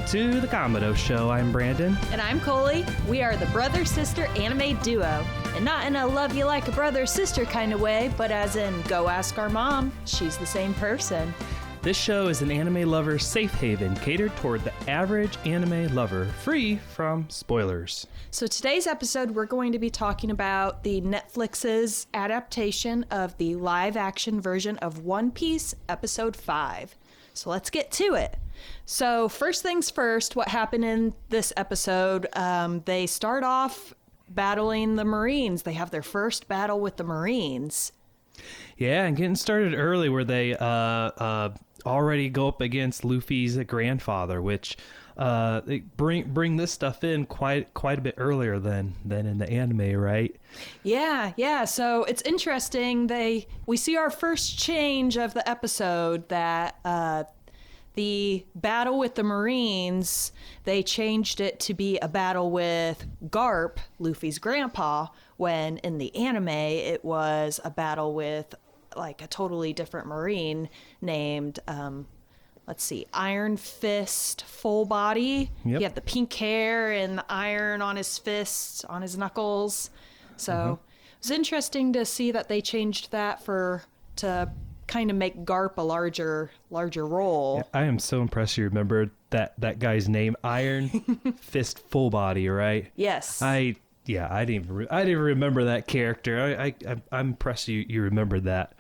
to the Kamado Show. I'm Brandon. And I'm Coley. We are the brother-sister anime duo. And not in a love you like a brother-sister kind of way, but as in go ask our mom. She's the same person. This show is an anime lover safe haven catered toward the average anime lover, free from spoilers. So today's episode, we're going to be talking about the Netflix's adaptation of the live-action version of One Piece Episode 5. So let's get to it. So first things first, what happened in this episode, they start off battling the Marines. They have their first battle with the Marines. Yeah, and getting started early where they already go up against Luffy's grandfather, which they bring this stuff in quite a bit earlier than in the anime, right? Yeah. So it's interesting. We see our first change of the episode that the battle with the Marines, they changed it to be a battle with Garp, Luffy's grandpa, when in the anime it was a battle with like a totally different Marine named, Iron Fist Full Body. Yep. He had the pink hair and the iron on his fists, on his knuckles. So it was interesting to see that they changed that to kind of make Garp a larger role. Yeah, I am so impressed you remembered that guy's name, Iron Fist Full Body, right? Yes. I didn't even remember that character. I'm impressed you remembered that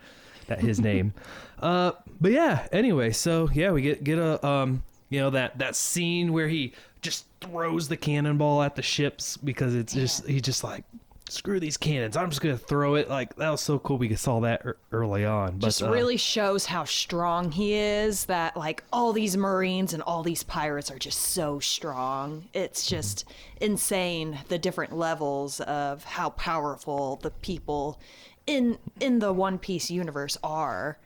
his name. But yeah, anyway, so yeah, we get a that scene where he just throws the cannonball at the ships because he's just like, screw these cannons, I'm just gonna throw it. Like, that was so cool. We saw that early on. But just really shows how strong he is, that like all these Marines and all these pirates are just so strong. It's just insane, the different levels of how powerful the people in the One Piece universe are.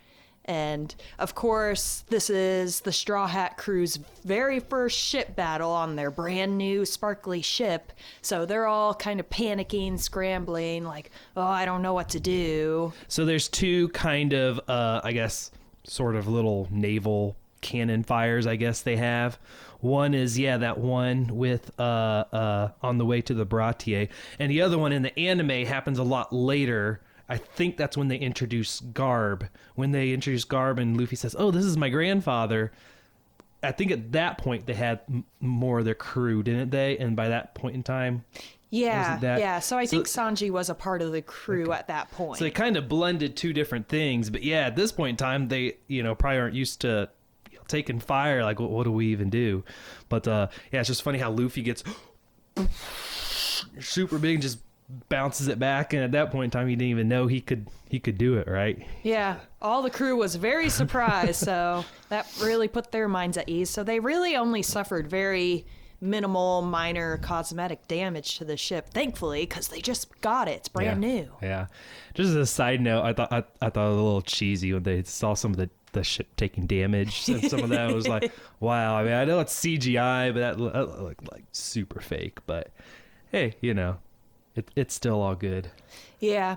And of course, this is the Straw Hat Crew's very first ship battle on their brand new sparkly ship. So they're all kind of panicking, scrambling, like, oh, I don't know what to do. So there's two kind of, I guess, sort of little naval cannon fires, I guess they have. One is, that one with on the way to the Baratie. And the other one in the anime happens a lot later. I think that's when they introduce Garb. When they introduce Garb and Luffy says, oh, this is my grandfather. I think at that point they had more of their crew, didn't they? And by that point in time... Yeah. So I think Sanji was a part of the crew at that point. So they kind of blended two different things. But yeah, at this point in time, they probably aren't used to taking fire. Like, what do we even do? But it's just funny how Luffy gets super big and just bounces it back, and at that point in time he didn't even know he could do it, right? Yeah, all the crew was very surprised, so that really put their minds at ease. So they really only suffered very minimal, minor cosmetic damage to the ship, thankfully, because they just got it. It's brand new. Yeah. Just as a side note, I thought it was a little cheesy when they saw some of the ship taking damage, and some of that was like, wow. I mean, I know it's CGI, but that looked like super fake. But hey, it's still all good. Yeah.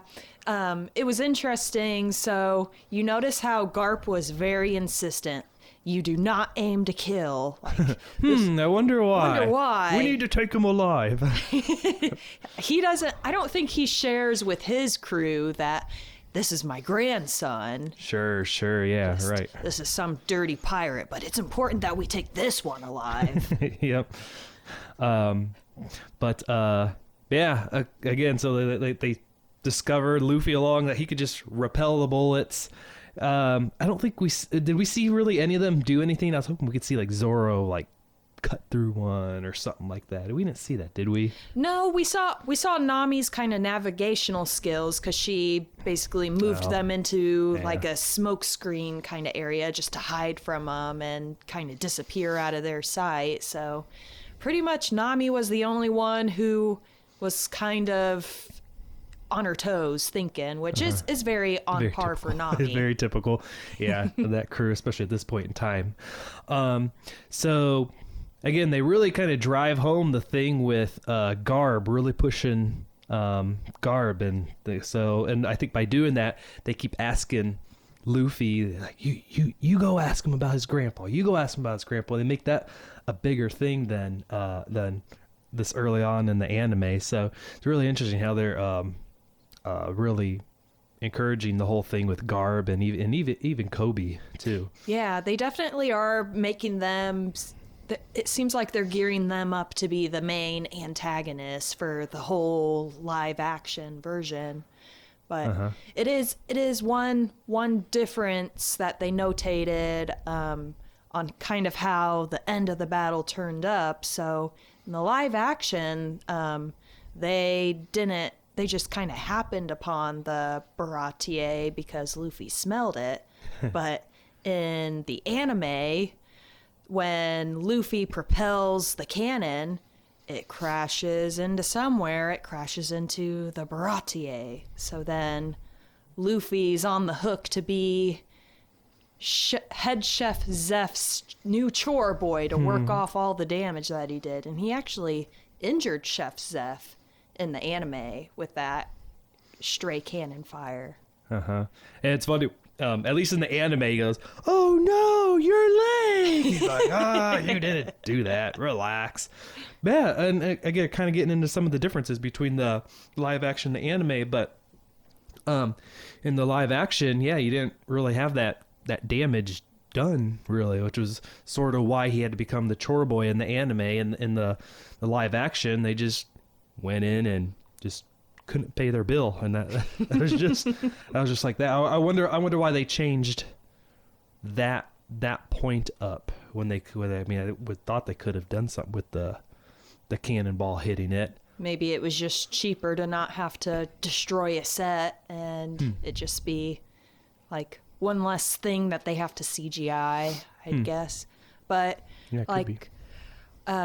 It was interesting. So you notice how Garp was very insistent. You do not aim to kill. Like, I wonder why. We need to take him alive. I don't think he shares with his crew that this is my grandson. Sure. Yeah, right. This is some dirty pirate, but it's important that we take this one alive. Yep. Again, so they discovered Luffy along that he could just repel the bullets. I don't think did we see really any of them do anything? I was hoping we could see like Zoro like cut through one or something like that. We didn't see that, did we? No, we saw Nami's kind of navigational skills, because she basically moved them into like a smoke screen kind of area just to hide from them and kind of disappear out of their sight. So pretty much Nami was the only one who was kind of on her toes thinking, which is very on par typical. For Nami. It's very typical. Yeah, that crew, especially at this point in time. So again, they really kind of drive home the thing with Garb, really pushing Garb. And I think by doing that, they keep asking Luffy, like, you go ask him about his grandpa. You go ask him about his grandpa. They make that a bigger thing than this early on in the anime. So it's really interesting how they're really encouraging the whole thing with Garb and even Kobe too. Yeah, they definitely are making them. It seems like they're gearing them up to be the main antagonist for the whole live action version. But it is one difference that they notated on kind of how the end of the battle turned up. So in the live action, they just kind of happened upon the Baratie because Luffy smelled it. But in the anime, when Luffy propels the cannon, it crashes into somewhere. It crashes into the Baratie. So then Luffy's on the hook to be head chef Zeph's new chore boy to work off all the damage that he did. And he actually injured Chef Zeph in the anime with that stray cannon fire. And it's funny, at least in the anime, he goes, "Oh no, your leg!" He's like, you didn't do that. Relax. Yeah, and again, kind of getting into some of the differences between the live action and the anime, but in the live action, yeah, you didn't really have that damage done, really, which was sort of why he had to become the chore boy in the anime. And in the live action, they just went in and just couldn't pay their bill, and that was just like that. I wonder why they changed that point up when they could. I mean, I would thought they could have done something with the cannonball hitting it. Maybe it was just cheaper to not have to destroy a set and it just be like one less thing that they have to CGI, I'd guess. But yeah, like.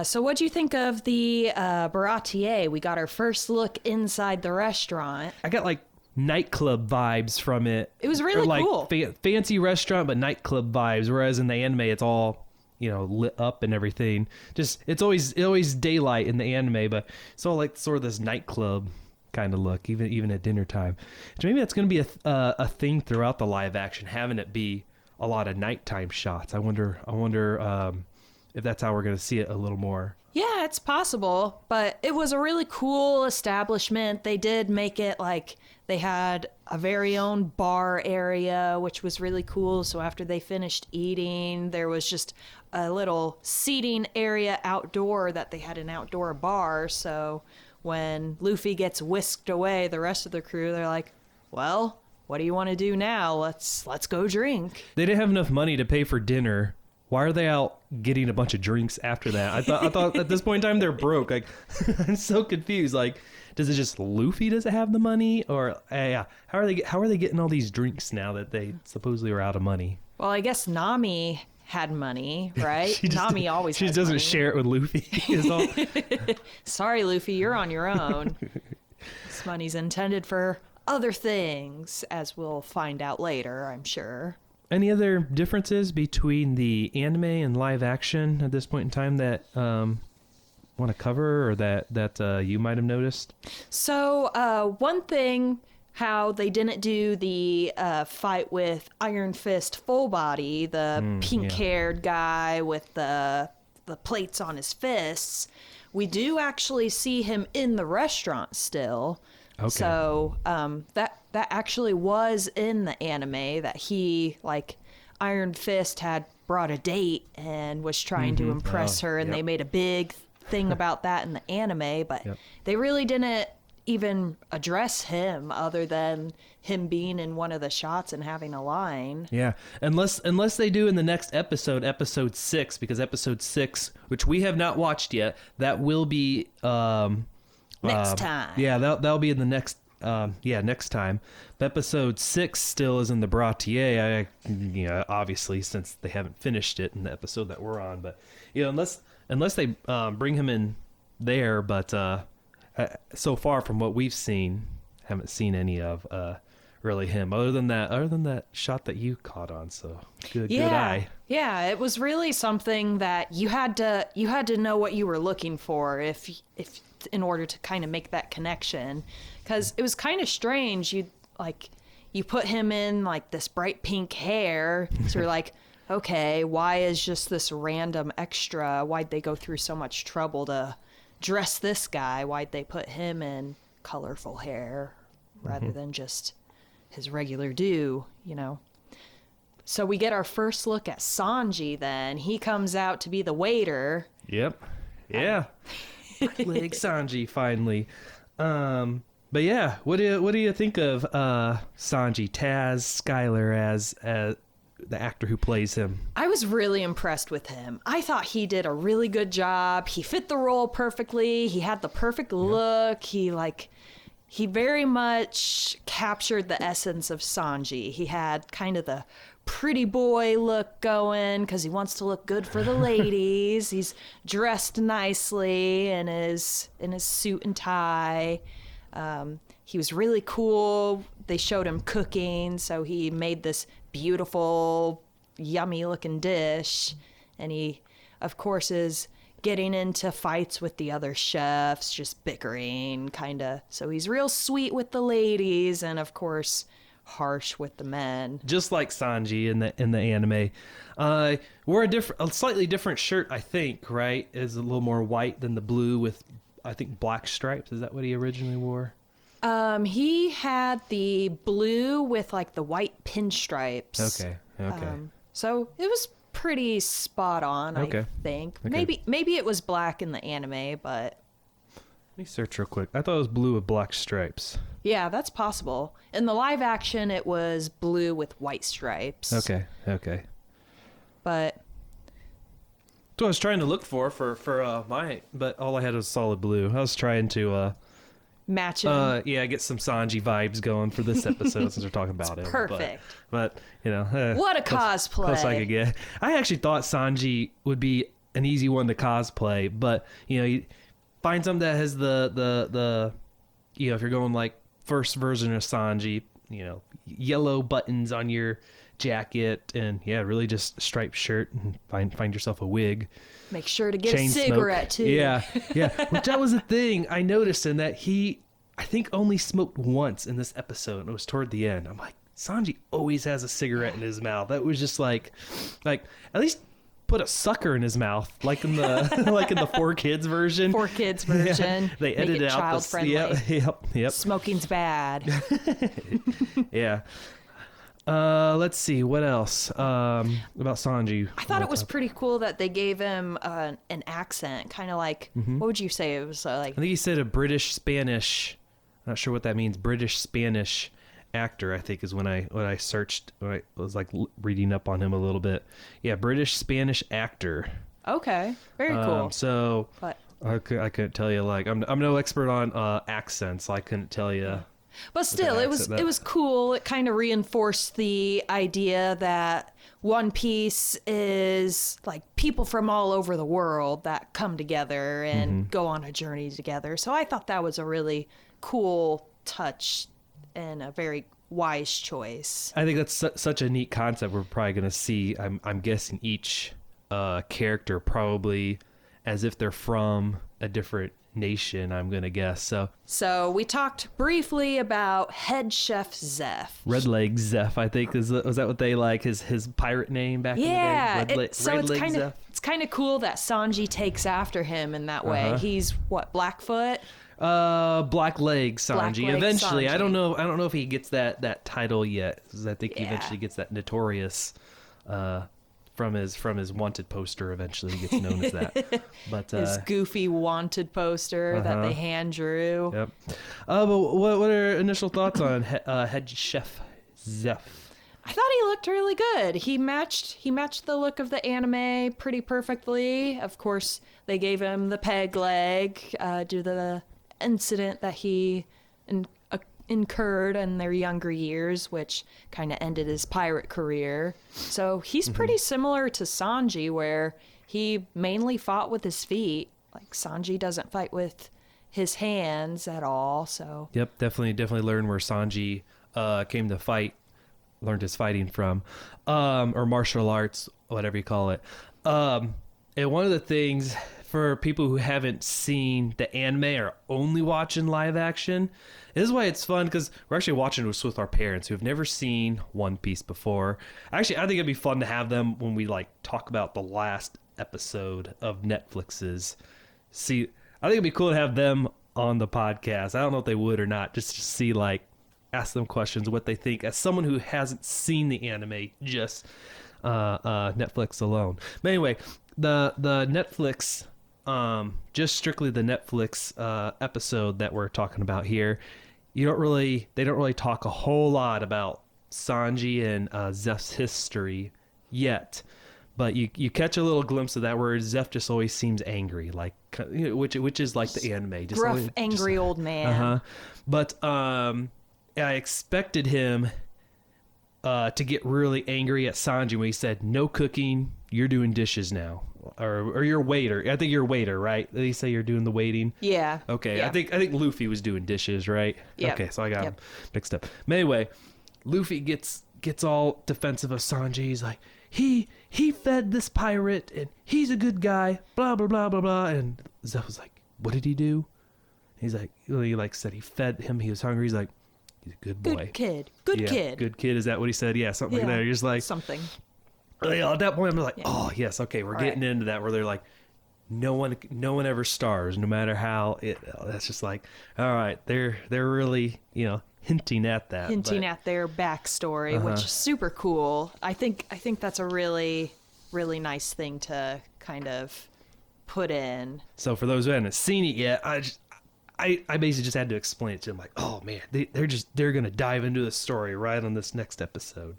So what'd you think of the Baratie? We got our first look inside the restaurant. I got like nightclub vibes from it. It was really cool. Fancy restaurant, but nightclub vibes. Whereas in the anime, it's all, lit up and everything. Just it's always daylight in the anime, but it's all like sort of this nightclub kind of look, even at dinner time. So maybe that's going to be a thing throughout the live action, having it be a lot of nighttime shots. I wonder. If that's how we're going to see it a little more. Yeah, it's possible, but it was a really cool establishment. They did make it like they had a very own bar area, which was really cool. So after they finished eating, there was just a little seating area outdoor that they had an outdoor bar. So when Luffy gets whisked away, the rest of the crew, they're like, well, what do you want to do now? Let's go drink. They didn't have enough money to pay for dinner. Why are they out getting a bunch of drinks after that? I thought at this point in time they're broke. Like, I'm so confused. Like, does it just Luffy doesn't have the money, or how are they getting all these drinks now that they supposedly were out of money? Well, I guess Nami had money, right? Nami always. She doesn't share it with Luffy. Sorry, Luffy, you're on your own. This money's intended for other things, as we'll find out later, I'm sure. Any other differences between the anime and live action at this point in time that want to cover, or that you might have noticed? So one thing, how they didn't do the fight with Iron Fist full body, the pink-haired guy with the plates on his fists. We do actually see him in the restaurant still. Okay. So that actually was in the anime, that he, like, Iron Fist had brought a date and was trying to impress her, and they made a big thing about that in the anime, but they really didn't even address him other than him being in one of the shots and having a line. Yeah, unless they do in the next episode 6, because episode 6, which we have not watched yet, that will be next time. Yeah, that'll be in the next next time. But episode 6 still is in the Baratie, obviously, since they haven't finished it in the episode that we're on. But unless they bring him in there, but so far from what we've seen, haven't seen any of really him, other than that shot that you caught on. So good eye. Yeah, it was really something that you had to know what you were looking for if you in order to kind of make that connection, because it was kind of strange. You you put him in like this bright pink hair. So you're like, okay, why is just this random extra? Why'd they go through so much trouble to dress this guy? Why'd they put him in colorful hair rather than just his regular So we get our first look at Sanji then. He comes out to be the waiter. Yep. Yeah. Leg Sanji finally. But yeah, what do you think of Sanji, Taz Skylar as the actor who plays him? I was really impressed with him. I thought he did a really good job. He fit the role perfectly. He had the perfect look. He very much captured the essence of Sanji. He had kind of the pretty boy look going because he wants to look good for the ladies. He's dressed nicely in his suit and tie. He was really cool. They showed him cooking, so he made this beautiful, yummy looking dish. And he, of course, is getting into fights with the other chefs, just bickering, kind of. So he's real sweet with the ladies and, of course, harsh with the men. Just like Sanji in the anime. Wore a slightly different shirt, I think, right? Is a little more white than the blue with, I think, black stripes. Is that what he originally wore? He had the blue with like the white pinstripes. Okay. So it was pretty spot on, I think. Okay. Maybe it was black in the anime, but Let me search real quick. I thought it was blue with black stripes. yeah, that's possible. In the live action, it was blue with white stripes. Okay. But So I was trying to look for my, but all I had was solid blue. I was trying to match him. get some Sanji vibes going for this episode since we're talking about it. Perfect. But What a cosplay. Close I could get. I actually thought Sanji would be an easy one to cosplay, but you find something that has the if you're going like first version of Sanji, yellow buttons on your jacket and really just striped shirt and find yourself a wig. Make sure to get Chain a cigarette smoke. too. Yeah. Which that was the thing I noticed in that he, I think, only smoked once in this episode, and it was toward the end. I'm like, Sanji always has a cigarette in his mouth. That was just like at least put a sucker in his mouth, like in the like in the 4Kids version. 4Kids version. Yeah, they edited out child friendly. Yep. Smoking's bad. Yeah. Let's see what else about Sanji. I thought it was pretty cool that they gave him an accent, kind of like what would you say? It was like I think he said a British Spanish. Not sure what that means. British Spanish actor, I think, is when I searched. When I was like reading up on him a little bit. Yeah, British Spanish actor. okay, very cool. So But I couldn't tell you. Like I'm no expert on accents. So I couldn't tell you. But still, it was cool. It kind of reinforced the idea that One Piece is like people from all over the world that come together and go on a journey together. So I thought that was a really cool touch and a very wise choice. I think that's such a neat concept. We're probably going to see, I'm guessing, each character probably as if they're from a different nation, I'm going to guess. So we talked briefly about head chef Zeph. Red Leg Zeph, I think, was that what they like, his pirate name back Yeah, in the day? so it's kind of cool that Sanji takes after him in that way. He's what, Blackfoot? Black Leg Sanji. Black Leg Eventually, Sanji. I don't know if he gets that title yet. 'Cause I think he eventually gets that notorious from his wanted poster. Eventually, he gets known as that. But His goofy wanted poster that they hand drew. Yep. But what are initial thoughts on head chef Zeph? I thought he looked really good. He matched the look of the anime pretty perfectly. Of course, they gave him the peg leg due to the incident that he incurred in their younger years, which kind of ended his pirate career. So he's pretty similar to Sanji, where he mainly fought with his feet. Like Sanji doesn't fight with his hands at all. So Yep, definitely learned where Sanji came to fight, learned his fighting from, or martial arts, whatever you call it. And one of the things for people who haven't seen the anime or only watching live action, this is why it's fun, because we're actually watching this with our parents who have never seen One Piece before. Actually, I think it'd be fun to have them when we like talk about the last episode of Netflix's. See, I think it'd be cool to have them on the podcast. I don't know if they would or not, just to see, like, ask them questions, what they think as someone who hasn't seen the anime, just Netflix alone. But anyway, the Netflix, just strictly the Netflix episode that we're talking about here, they don't really talk a whole lot about Sanji and Zeph's history yet. But you catch a little glimpse of that where Zeph just always seems angry, like, you know, which is like the anime, just Gruff, always, angry old man. But I expected him to get really angry at Sanji when he said, "No cooking, you're doing dishes now," or you're a waiter. I think you're a waiter, right? Did he say you're doing the waiting? Yeah. Okay, Yeah. I think Luffy was doing dishes, right? Yep. Okay, so I got Yep. him mixed up. But anyway, Luffy gets all defensive of Sanji. He's like, he fed this pirate and he's a good guy, blah blah blah blah blah. And Zeph was like, "What did he do?" He's like, he like said he fed him. He was hungry. He's like, "He's a good boy, Good kid. Good Yeah, kid. good kid." Is that what he said? Yeah, something like Yeah, that. You're just like, something. at that point, I'm like, Yeah. oh yes, okay, we're All getting right. into that where they're like, no one ever stars, no matter how it. That's just like, all right, they're really, you know, hinting at that. Hinting but- at their backstory, which is super cool. I think that's a really, really nice thing to kind of put in. So for those who haven't seen it yet, I basically just had to explain it to them, like, oh man, they're gonna dive into the story right on this next episode.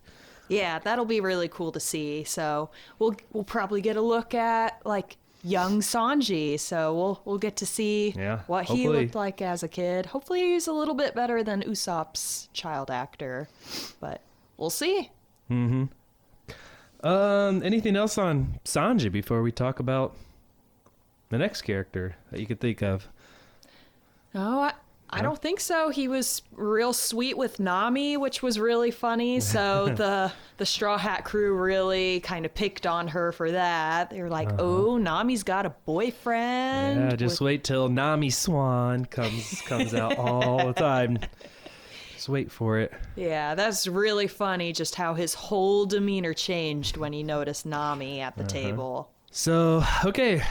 Yeah, that'll be really cool to see. So we'll probably get a look at like young Sanji. So we'll get to see Yeah, what he hopefully. looked like as a kid. Hopefully he's a little bit better than Usopp's child actor, but we'll see. Anything else on Sanji before we talk about the next character that you could think of? No, I don't think so. He was real sweet with Nami, which was really funny. So the Straw Hat crew really kind of picked on her for that. They were like, "Oh, Nami's got a boyfriend." Yeah, just wait till Nami Swan comes out all the time. Just wait for it. Yeah, that's really funny. Just how his whole demeanor changed when he noticed Nami at the table. So, okay,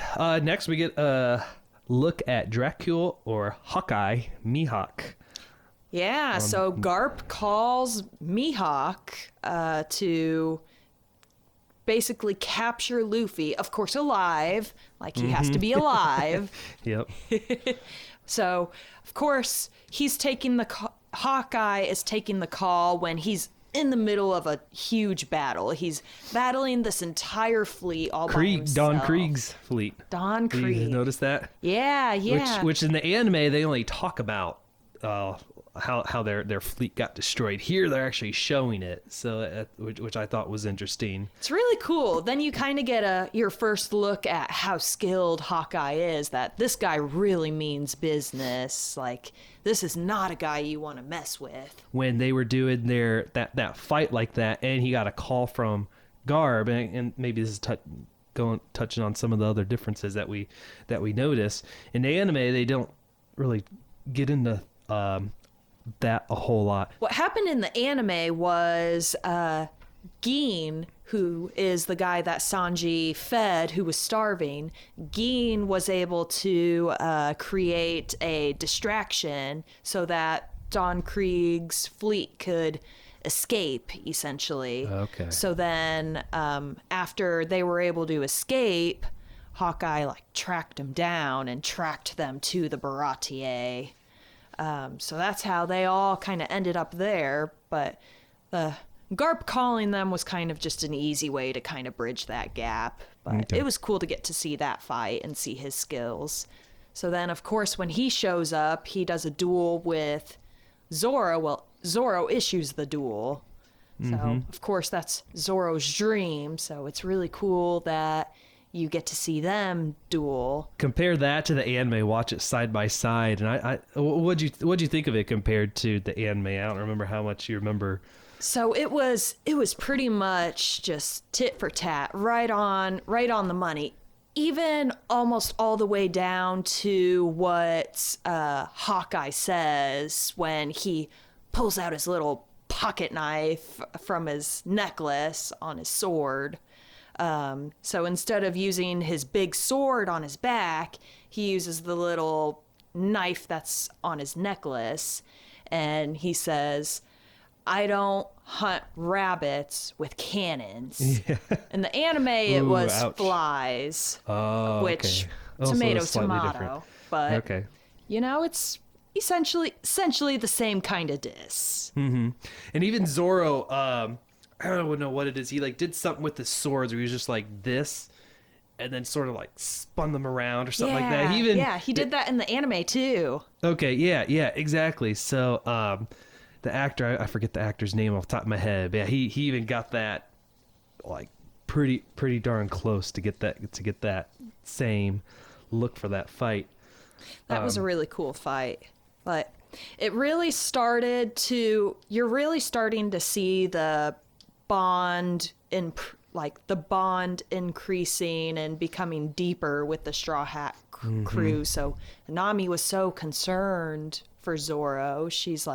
next we get a look at Dracula or Hawkeye Mihawk. Yeah, so Garp calls Mihawk to basically capture Luffy, of course alive, like he has to be alive. Yep. So, of course, he's taking Hawkeye is taking the call when he's in the middle of a huge battle. He's battling this entire fleet all by himself. Don Krieg's fleet. Don Did you Krieg. notice that? Yeah, yeah. Which in the anime they only talk about how their fleet got destroyed. Here they're actually showing it, so which I thought was interesting. It's really cool. Then you kind of get your first look at how skilled Hawkeye is, that this guy really means business. Like, this is not a guy you want to mess with. When they were doing that fight like that, and he got a call from Garb, and maybe this is touching on some of the other differences that we notice in the anime. They don't really get into that a whole lot. What happened in the anime was Gin, who is the guy that Sanji fed, who was starving, Gin was able to create a distraction so that Don Krieg's fleet could escape, essentially. Okay. So then after they were able to escape, Hawkeye like tracked them down and tracked them to the Baratie. So that's how they all kind of ended up there. But Garp calling them was kind of just an easy way to kind of bridge that gap. But Okay. it was cool to get to see that fight and see his skills. So then, of course, when he shows up, he does a duel with Zoro. Well, Zoro issues the duel. So, of course, that's Zoro's dream. So it's really cool that you get to see them duel. Compare that to the anime. Watch it side by side. And what'd you think of it compared to the anime? I don't remember how much you remember. So it was pretty much just tit for tat, right on the money. even almost all the way down to what Hawkeye says when he pulls out his little pocket knife from his necklace on his sword. So instead of using his big sword on his back, he uses the little knife that's on his necklace. And he says, I don't hunt rabbits with cannons. Yeah. In the anime, it was ouch. Flies, which tomato, tomato. But, okay. It's essentially the same kind of diss. Mm-hmm. And even Zoro, I don't know what it is. He did something with his swords where he was just like this, and then sort of spun them around or something like that. He did that in the anime too. Okay, yeah, exactly. So, the actor, I forget the actor's name off the top of my head, but yeah, he even got that pretty darn close to get that same look for that fight. That was a really cool fight, but it really you're really starting to see the bond the bond increasing and becoming deeper with the Straw Hat crew. So Nami was so concerned for Zoro. She's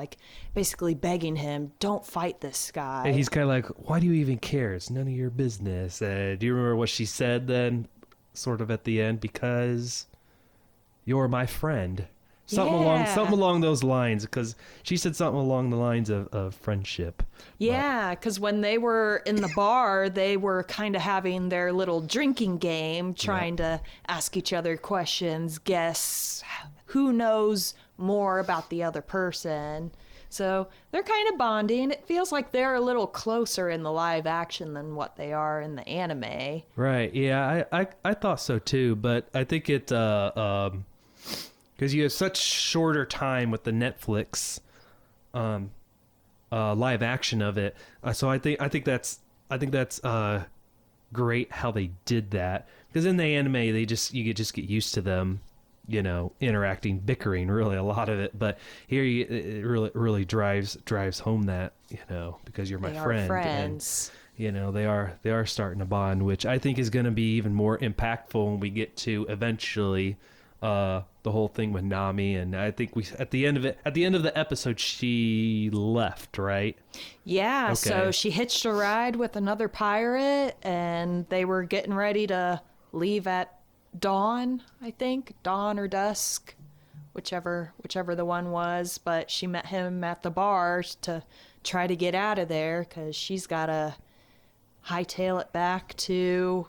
basically begging him, don't fight this guy. And he's kind of like, why do you even care? It's none of your business. Do you remember what she said then, sort of at the end? Because you're my friend. Something along those lines, because she said something along the lines of friendship. Yeah, because when they were in the bar, they were kind of having their little drinking game, trying to ask each other questions, guess who knows more about the other person. So they're kind of bonding. It feels like they're a little closer in the live action than what they are in the anime. Right, yeah, I thought so too, but I think it... because you have such shorter time with the Netflix live action of it, so I think that's great how they did that. Because in the anime, you just get used to them, interacting, bickering, really a lot of it. But here, it really drives home that because you're my friend. They are friends. And, they are starting to bond, which I think is going to be even more impactful when we get to eventually. The whole thing with Nami, and I think at the end of the episode, she left, right? Yeah, okay. So she hitched a ride with another pirate, and they were getting ready to leave at dawn, I think, dawn or dusk, whichever the one was, but she met him at the bar to try to get out of there, because she's got to hightail it back to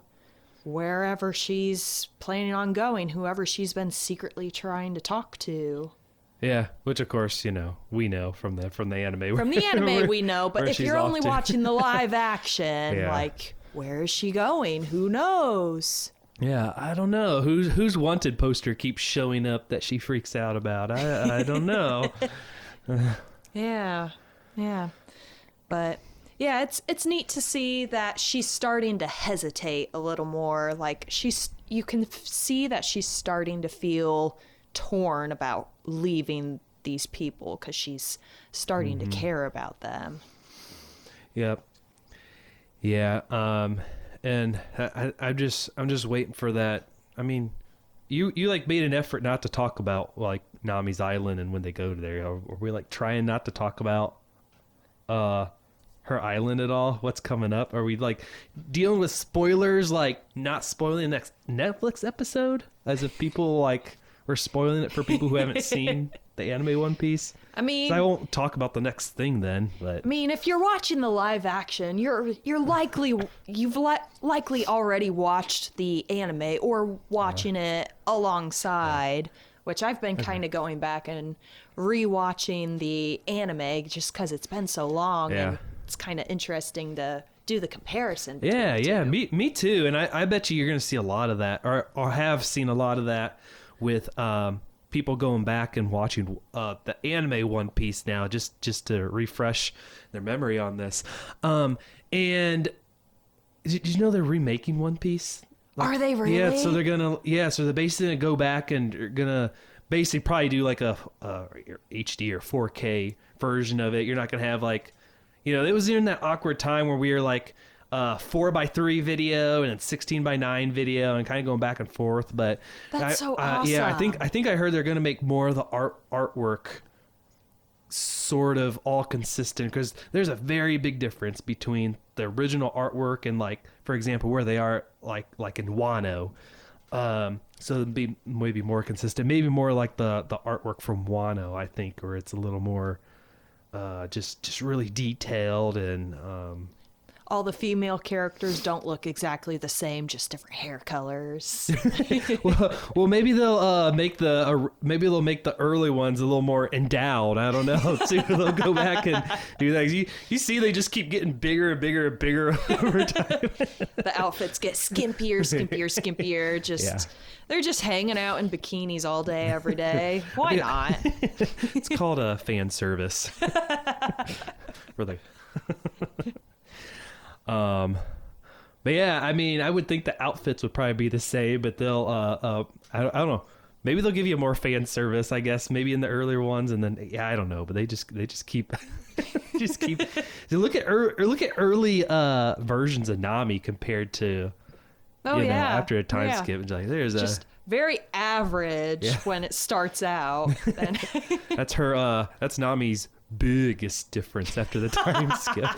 wherever she's planning on going, whoever she's been secretly trying to talk to. Yeah, which of course, we know from the anime. From the anime we know, but if you're only watching the live action, where is she going? Who knows? Yeah, I don't know. Whose wanted poster keeps showing up that she freaks out about? I don't know. Yeah. But yeah, it's neat to see that she's starting to hesitate a little more. You can see that she's starting to feel torn about leaving these people because she's starting to care about them. Yep. Yeah. And I'm just waiting for that. I mean, you made an effort not to talk about Nami's Island and when they go there. Are we trying not to talk about her island at all? What's coming up? Are we dealing with spoilers, not spoiling the next Netflix episode, as if people we're spoiling it for people who haven't seen the anime One Piece? I mean, so I won't talk about the next thing then. But I mean, if you're watching the live action, you've likely already watched the anime or watching it alongside. Which I've been kind of going back and rewatching the anime just because it's been so long. Yeah. And it's kind of interesting to do the comparison. Yeah, me too. And I bet you're going to see a lot of that, or have seen a lot of that with people going back and watching the anime One Piece now, just to refresh their memory on this. And did you know they're remaking One Piece? Are they really? Yeah, so they're basically gonna go back and are gonna basically probably do a HD or 4K version of it. You're not gonna have it was in that awkward time where we were 4:3 video and then 16:9 video and kind of going back and forth. But That's so awesome. Yeah, I think I heard they're going to make more of the artwork sort of all consistent, because there's a very big difference between the original artwork and, like, for example, where they are like in Wano. So it'd be maybe more consistent, maybe more like the artwork from Wano, I think, where it's a little more just really detailed, and all the female characters don't look exactly the same, just different hair colors. well, maybe they'll make the early ones a little more endowed. I don't know. Too. They'll go back and do that. You see, they just keep getting bigger and bigger and bigger over time. The outfits get skimpier. They're just hanging out in bikinis all day, every day. Why not? It's called a fan service. For the. But yeah, I mean, I would think the outfits would probably be the same, but they'll, I don't know. Maybe they'll give you more fan service, I guess, maybe in the earlier ones, and then, yeah, I don't know, but they just keep, look at early, versions of Nami compared to, after a time skip, it's like, there's just very average when it starts out. That's Nami's biggest difference after the time skip.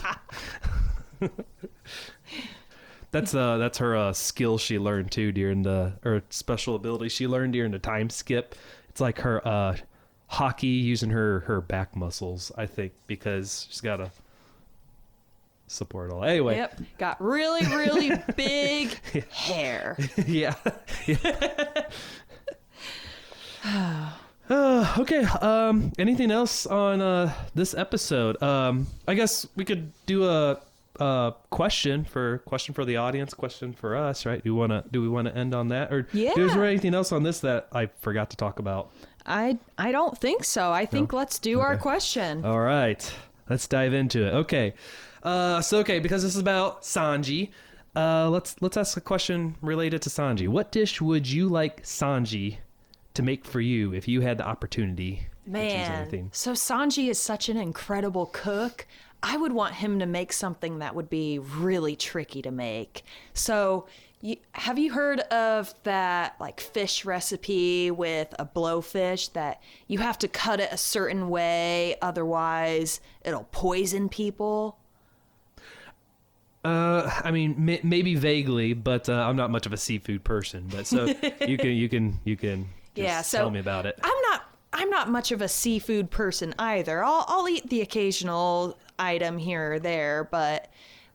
That's her skill she learned too or special ability she learned during the time skip. It's like her hockey using her back muscles, I think, because she's got to support all. Anyway. Yep. Got really, really big hair. Yeah. Okay. Anything else on this episode? I guess we could do a question for the audience, question for us, right? Do we want to end on that, or is there anything else on this that I forgot to talk about? I don't think so. I think let's do our question. All right, let's dive into it. Okay. Because this is about Sanji, let's ask a question related to Sanji. What dish would you like Sanji to make for you if you had the opportunity to choose anything? So Sanji is such an incredible cook. I would want him to make something that would be really tricky to make. So have you heard of that like fish recipe with a blowfish that you have to cut it a certain way, otherwise it'll poison people? I mean, maybe vaguely, but I'm not much of a seafood person. But so you can just tell me about it. I'm not much of a seafood person either. I'll eat the occasional item here or there, but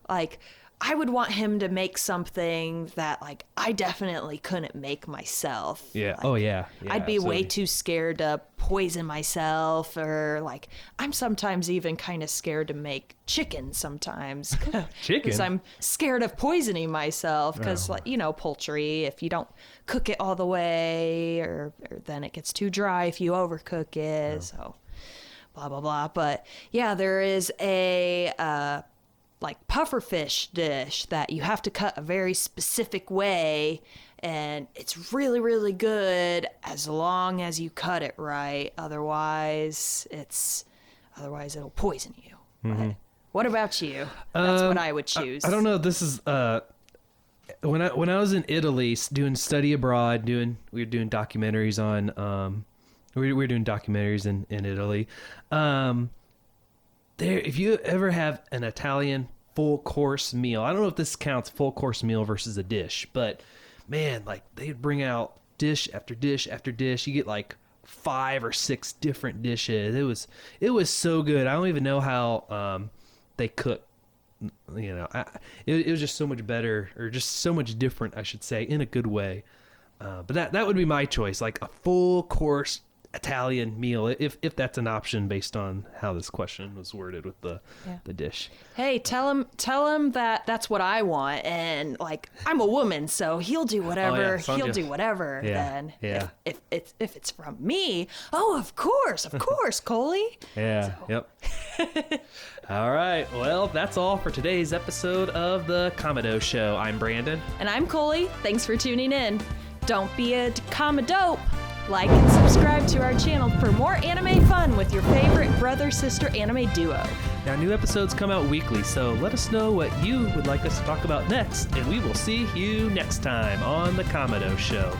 like I would want him to make something that like I definitely couldn't make myself. Yeah. Like, oh yeah. I'd be way too scared to poison myself, or like I'm sometimes even kind of scared to make chicken sometimes. Chicken? Because I'm scared of poisoning myself, because like, poultry, if you don't cook it all the way, or then it gets too dry if you overcook it. So blah blah blah. But yeah, there is a like pufferfish dish that you have to cut a very specific way, and it's really, really good as long as you cut it right. Otherwise it'll poison you. Mm-hmm. But what about you? That's what I would choose. I don't know. This is when I was in Italy doing study abroad, we were doing documentaries on we were doing documentaries in Italy. If you ever have an Italian full course meal, I don't know if this counts full course meal versus a dish, but man, like they'd bring out dish after dish after dish. You get like 5 or 6 different dishes. It was so good. I don't even know how they cook. It was just so much better, or just so much different, I should say, in a good way. But that would be my choice, like a full course Italian meal, if that's an option based on how this question was worded with the dish. Hey, tell him that that's what I want, and like I'm a woman, so he'll do whatever. He'll do whatever. Then if it's from me, of course, Coley. Yeah. So. Yep. All right. Well, that's all for today's episode of the Kamado Show. I'm Brandon, and I'm Coley. Thanks for tuning in. Don't be a Kamado. Like and subscribe to our channel for more anime fun with your favorite brother-sister anime duo. Now, new episodes come out weekly, so let us know what you would like us to talk about next, and we will see you next time on The Kamado Show.